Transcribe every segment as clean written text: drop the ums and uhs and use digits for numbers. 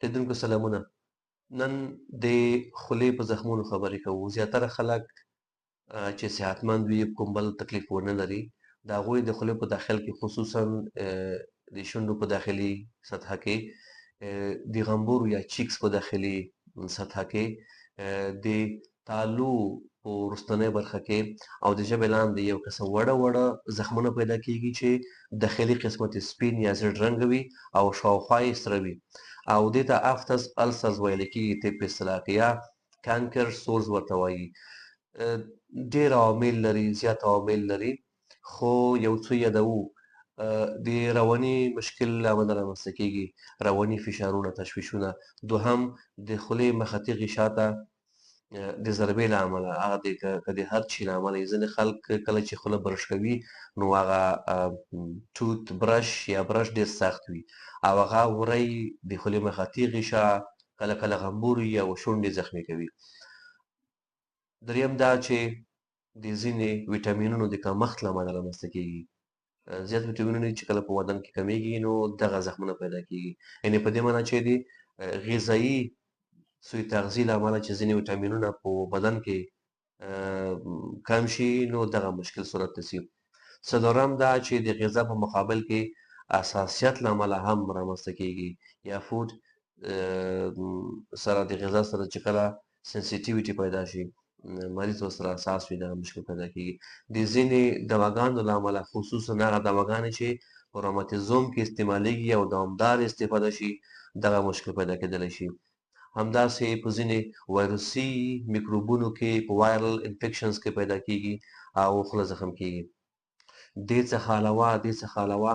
لیدونکو سلامونه. نن د خولې په زخمونو خبرې کوو. زیاتره خلک چې صحتمند وي، کوم بل تکلیف ونه لري، د هغوی د خولې په داخل کې خصوصا د شونډو په داخلي سطحه کې، د غمبورو یا چیکس په داخلي سطحه کې، د تالو په وروستنۍ برخه کې او د ژبې لاندې یو قسم وړه وړه زخمونه پیدا کېږي چې داخلي قسمت یې سپین یا زیړ رنګه وي او شاوخوا یې سره وي او دې ته افتس السرز ویل کېږي طب په اصطلاح کې، یا کانکر سورز ورته وایي. ډېر عوامل لري، زیات عوامل لري، خو یو څه یادوو. د رواني مشکل له امله رامنځته کېږي، رواني فشارونه، تشویشونه. دوهم د خولې مخطي غشا ته د ضربې له امله، هغه که د هر چي له امله. ځینې خلک کله چې خوله برش کوي نو هغه ټوت برش یا برش ډېر سخت وي او هغه وری د خولې مخطي غشا، کله کله غمبور وي او شونډې زخمي کوي. دریم دا چې د ځینې ویټامینونو د کمښت له امله رامنځته کېږي. زیات ویټامینونه چې کله په بدن کې کمیږي نو دغه زخمونه پیدا کېږي. یعنې په دې معنا چې د غذایي سوء تغذیې له امله چې ځینې ویټامینونه په بدن کې کم شي نو دغه مشکل صورت نیسي. څلورم دا چې د غذا په مقابل کې حساسیت له امله هم رامنځته کېږي، یا فود سره د غذا سره چې کله سنسیټیویټي پیدا شي، مریض ورسره حساس وي، دغه مشکل پیدا کېږي. د ځینې دواګانو له امله، خصوصا هغه دواګانې چې په روماتیزم کې استعمالیږي او دوامداره استفاده شي، دغه مشکل پیدا کېدلی شي. همداسې په ځینې وایروسي میکروبونو کې په وایرل انفیکشنز کې پیدا کېږي او خوله زخم کېږي. دې څخه علاوه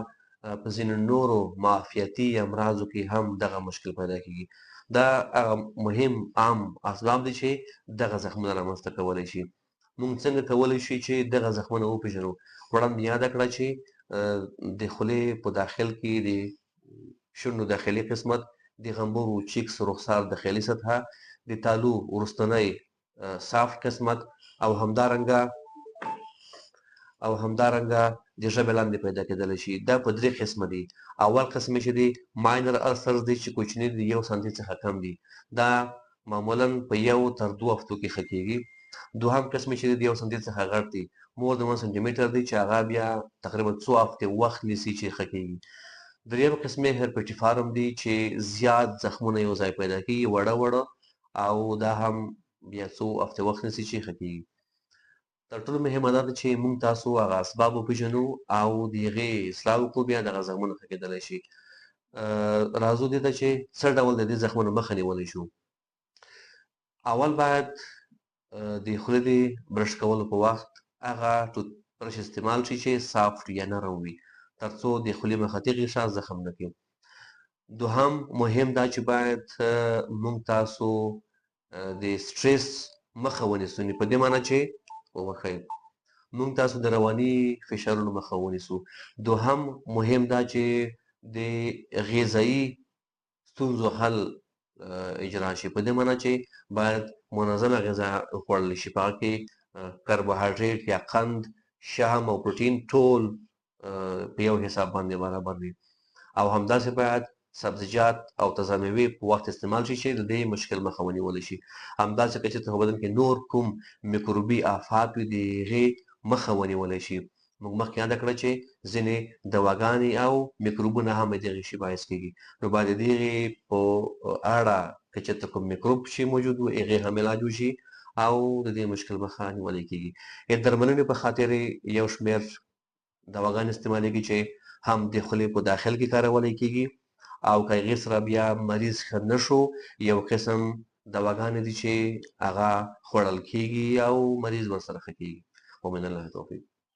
په ځینو نورو معافیتي امراضو کې هم دغه مشکل پیدا کېږي. دا هغه مهم عام اسباب دي چې دغه زخمونه رامنځته کولی شي. موږ څنګه کولی شو چې دغه زخمونه وپېژنو؟ وړاندې یاده کړه چې د خولې په داخل کې د شونډو داخلي قسمت، د غمبورو چیکس رخسار داخلي سطحه، د تالو وروستنی سافت قسمت او همدارنګه د ژبې لاندې پیدا کېدلی شي. دا په درې قسمه دي. اول قسم چې دی ماینر السرز دی چې کوچني دي، 1 سانتي څخه کم دي. دا معمولا په 1 تر 2 هفتو کې ښه کېږي. دوهم قسم چې دی د 1 سانتي څخه غټ دی، مور د 1 سانتي میټر دی، چې هغه بیا تقریبا 2 هفتې وخت نیسي چې ښه کېږي. دریم قسم یې هرپیټیفارم دی چې زیات زخمونه یو ځای پیدا کېږي، وړه وړه، او دا هم بیا څو هفتې وخت نیسي چې ښه کېږي. تر ټولو مهمه دا ده چې موږ تاسو هغه اسباب وپېژنو او د هغې اصلاح وکړو، بیا دغه زخمونه ښه کېدلی شي. راځو دې ته چې څه ډول د دې زخمونو مخه نیولی شو. اول باید د خولې د برش کولو په وخت هغه ټوت برش استعمال شي چې سافت یا نرم وي، تر څو د خولې مخطي غشا زخم نه کړي. دوهم مهم دا چې باید موږ تاسو د سټرس مخه ونیسو. په دې معنی چې موږ تاسو د رواني فشارونو مخه ونیسو. دوهم مهم دا چې د غذایي ستونزو حل اجرا شي. په دې معنی چې باید منظمه غذا وخوړل شي، په هغه کې کاربوهایډریټ یا قند، شحم او پروټین ټول په یو حساب باندې برابر وي. او همداسې باید سبزیجات او تازه مېوې په وخت استعمال شي چې د دې مشکل مخه ونیولی شي. همداسې که چېرته په بدن کې نور کوم میکروبي آفات وي، د هغې مخه ونیولی شي. موږ مخکې یاده کړه چې ځینې دواګانې او میکروبونه هم د دغې شي باعث کېږي، نو باید د هغې په اړه که چېرته کوم میکروب شي موجود و، هغې هم علاج وشي او د دې مشکل مخه نیولی کېږي. د درملنې په خاطر یو شمېر دواګانې استعمالیږي چې هم د خولې په داخل کې کارولی کېږي، او که هغې سره بیا مریض ښه نه شو، یو قسم دواګانې دي چې هغه خوړل کېږي او مریض ورسره ښه کېږي. ومن الله توفیق.